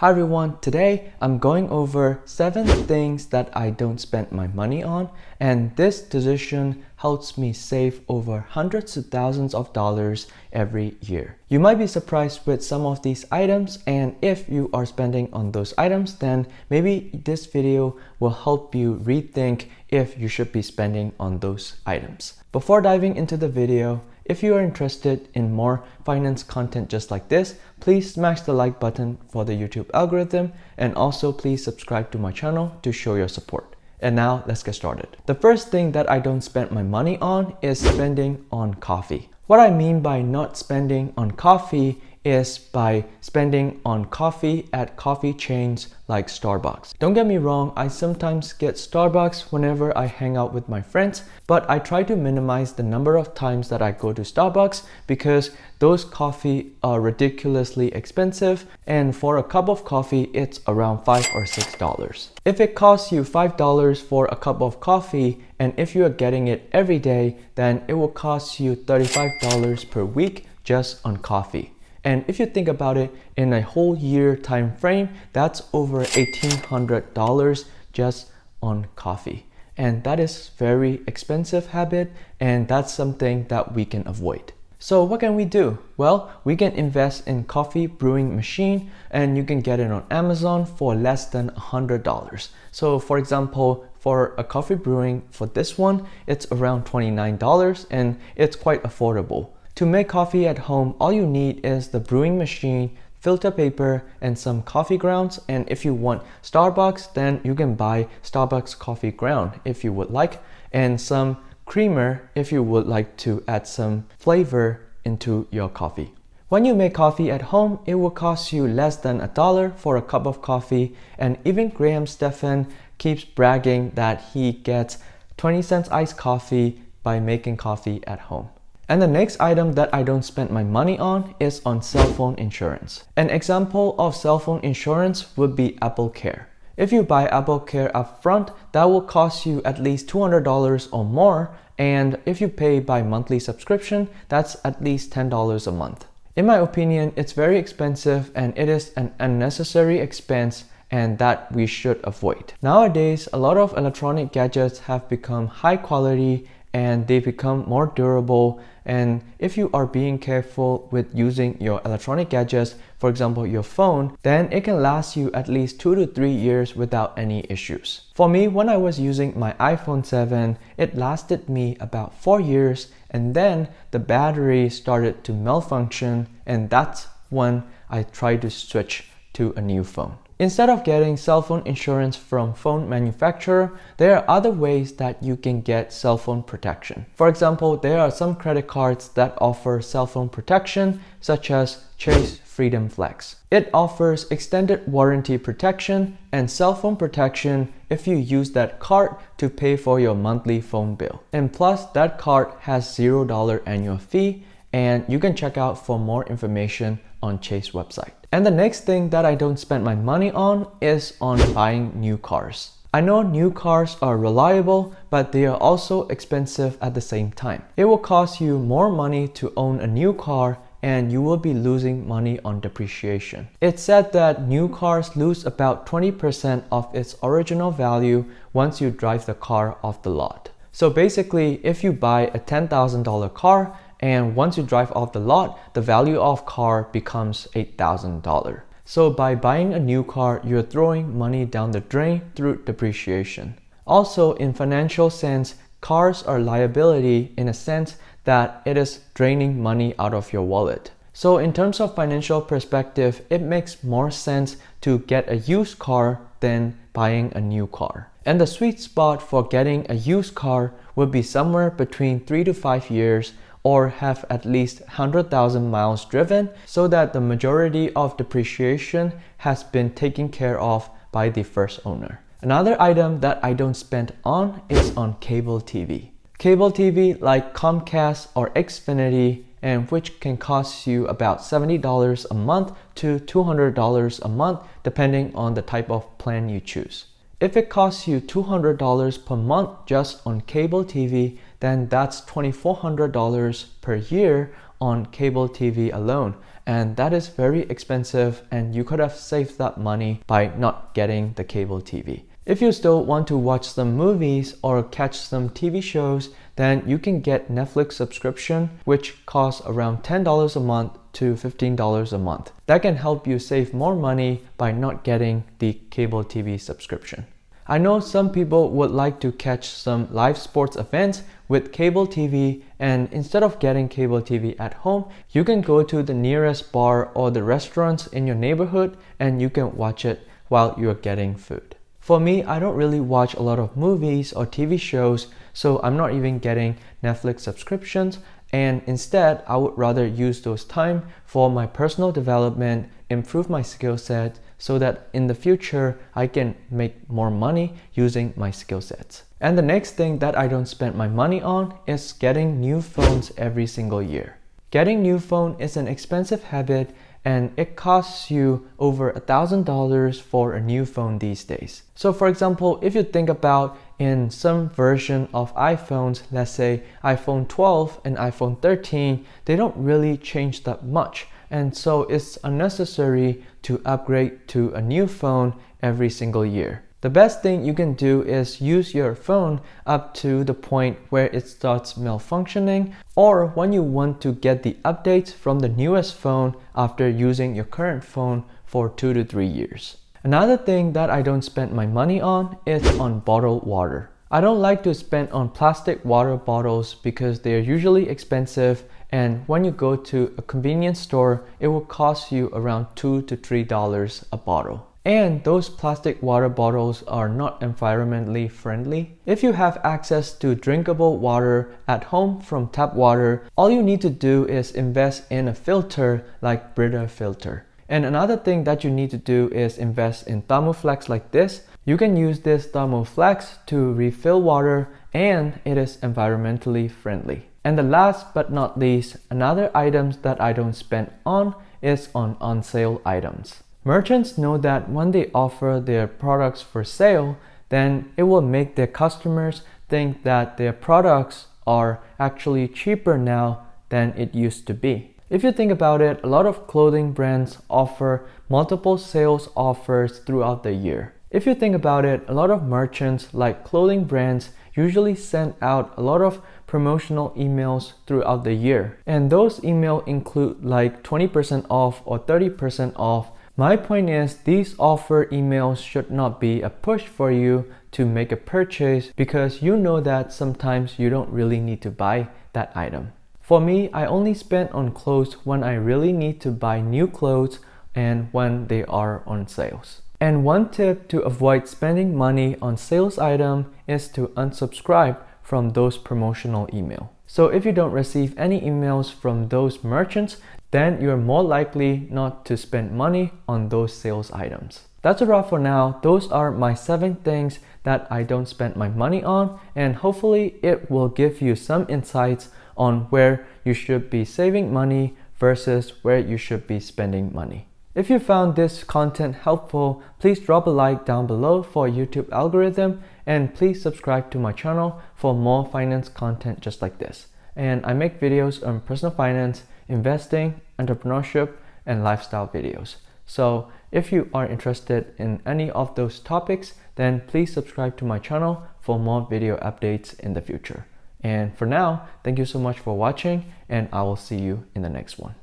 Hi everyone, today I'm going over 7 things that I don't spend my money on, and this decision helps me save over hundreds of thousands of dollars every year. You might be surprised with some of these items, and if you are spending on those items, then maybe this video will help you rethink if you should be spending on those items. Before diving into the video, if you are interested in more finance content just like this, please smash the like button for the YouTube algorithm, and also please subscribe to my channel to show your support. And now let's get started. The first thing that I don't spend my money on is spending on coffee. What I mean by not spending on coffee is by spending on coffee at coffee chains like Starbucks. Don't get me wrong, I sometimes get Starbucks whenever I hang out with my friends, but I try to minimize the number of times that I go to Starbucks because those coffee are ridiculously expensive, and for a cup of coffee it's around $5 or $6. If it costs you $5 for a cup of coffee, and if you are getting it every day, then it will cost you $35 per week just on coffee. And if you think about it, in a whole year time frame, that's over $1,800 just on coffee. And that is very expensive habit, and that's something that we can avoid. So what can we do? Well, we can invest in coffee brewing machine, and you can get it on Amazon for less than $100. So for example, for a coffee brewing for this one, it's around $29, and it's quite affordable. To make coffee at home, all you need is the brewing machine, filter paper, and some coffee grounds. And if you want Starbucks, then you can buy Starbucks coffee ground if you would like, and some creamer if you would like to add some flavor into your coffee. When you make coffee at home, it will cost you less than $1 for a cup of coffee, and even Graham Stephan keeps bragging that he gets 20-cent iced coffee by making coffee at home. And the next item that I don't spend my money on is on cell phone insurance. An example of cell phone insurance would be Apple Care. If you buy Apple Care upfront, that will cost you at least $200 or more, and if you pay by monthly subscription, that's at least $10 a month. In my opinion, it's very expensive, and it is an unnecessary expense, and that we should avoid. Nowadays, a lot of electronic gadgets have become high quality and they become more durable, and if you are being careful with using your electronic gadgets, for example your phone, then it can last you at least 2 to 3 years without any issues. For me, when I was using my iPhone 7, it lasted me about 4 years, and then the battery started to malfunction, and that's when I tried to switch to a new phone. Instead of getting cell phone insurance from phone manufacturer, there are other ways that you can get cell phone protection. For example, there are some credit cards that offer cell phone protection, such as Chase Freedom Flex. It offers extended warranty protection and cell phone protection if you use that card to pay for your monthly phone bill. And plus, that card has $0 annual fee, and you can check out for more information on Chase website. And the next thing that I don't spend my money on is on buying new cars. I know new cars are reliable, but they are also expensive at the same time. It will cost you more money to own a new car, and you will be losing money on depreciation. It's said that new cars lose about 20% of its original value once you drive the car off the lot. So basically, if you buy a $10,000 car, and once you drive off the lot, the value of car becomes $8,000. So by buying a new car, you're throwing money down the drain through depreciation. Also, in financial sense, cars are liability in a sense that it is draining money out of your wallet. So in terms of financial perspective, it makes more sense to get a used car than buying a new car. And the sweet spot for getting a used car would be somewhere between 3 to 5 years, or have at least 100,000 miles driven, so that the majority of depreciation has been taken care of by the first owner. Another item that I don't spend on is on cable TV. Cable TV like Comcast or Xfinity, and which can cost you about $70 a month to $200 a month depending on the type of plan you choose. If it costs you $200 per month just on cable TV, then that's $2,400 per year on cable TV alone. and that is very expensive, and you could have saved that money by not getting the cable TV. If you still want to watch some movies or catch some TV shows, then you can get Netflix subscription, which costs around $10 a month to $15 a month. That can help you save more money by not getting the cable TV subscription. I know some people would like to catch some live sports events with cable TV, and instead of getting cable TV at home, you can go to the nearest bar or the restaurants in your neighborhood and you can watch it while you're getting food. For me, I don't really watch a lot of movies or TV shows, so I'm not even getting Netflix subscriptions, and instead I would rather use those time for my personal development, improve my skill set, so that in the future I can make more money using my skill sets. And the next thing that I don't spend my money on is getting new phones every single year. Getting new phone is an expensive habit, and it costs you over $1,000 for a new phone these days. So for example, if you think about in some version of iPhones, let's say iPhone 12 and iPhone 13, they don't really change that much. And so it's unnecessary to upgrade to a new phone every single year. The best thing you can do is use your phone up to the point where it starts malfunctioning, or when you want to get the updates from the newest phone after using your current phone for 2 to 3 years. Another thing that I don't spend my money on is on bottled water. I don't like to spend on plastic water bottles because they are usually expensive, and when you go to a convenience store, it will cost you around $2 to $3 a bottle. And those plastic water bottles are not environmentally friendly. If you have access to drinkable water at home from tap water, all you need to do is invest in a filter like Brita filter. And another thing that you need to do is invest in Thermoflex like this. You can use this Thermoflex to refill water, and it is environmentally friendly. And the last but not least, another items that I don't spend on is on sale items. Merchants know that when they offer their products for sale, then it will make their customers think that their products are actually cheaper now than it used to be. If you think about it, a lot of clothing brands offer multiple sales offers throughout the year. If you think about it, a lot of merchants like clothing brands usually send out a lot of promotional emails throughout the year. And those emails include like 20% off or 30% off. My point is, these offer emails should not be a push for you to make a purchase, because you know that sometimes you don't really need to buy that item. For me, I only spend on clothes when I really need to buy new clothes and when they are on sales. And one tip to avoid spending money on sales item is to unsubscribe from those promotional emails. So if you don't receive any emails from those merchants, then you're more likely not to spend money on those sales items. That's a wrap for now. Those are my 7 things that I don't spend my money on, and hopefully it will give you some insights on where you should be saving money versus where you should be spending money. If you found this content helpful, please drop a like down below for YouTube algorithm, and please subscribe to my channel for more finance content just like this. And I make videos on personal finance, investing, entrepreneurship, and lifestyle videos. So if you are interested in any of those topics, then please subscribe to my channel for more video updates in the future. And for now, thank you so much for watching, and I will see you in the next one.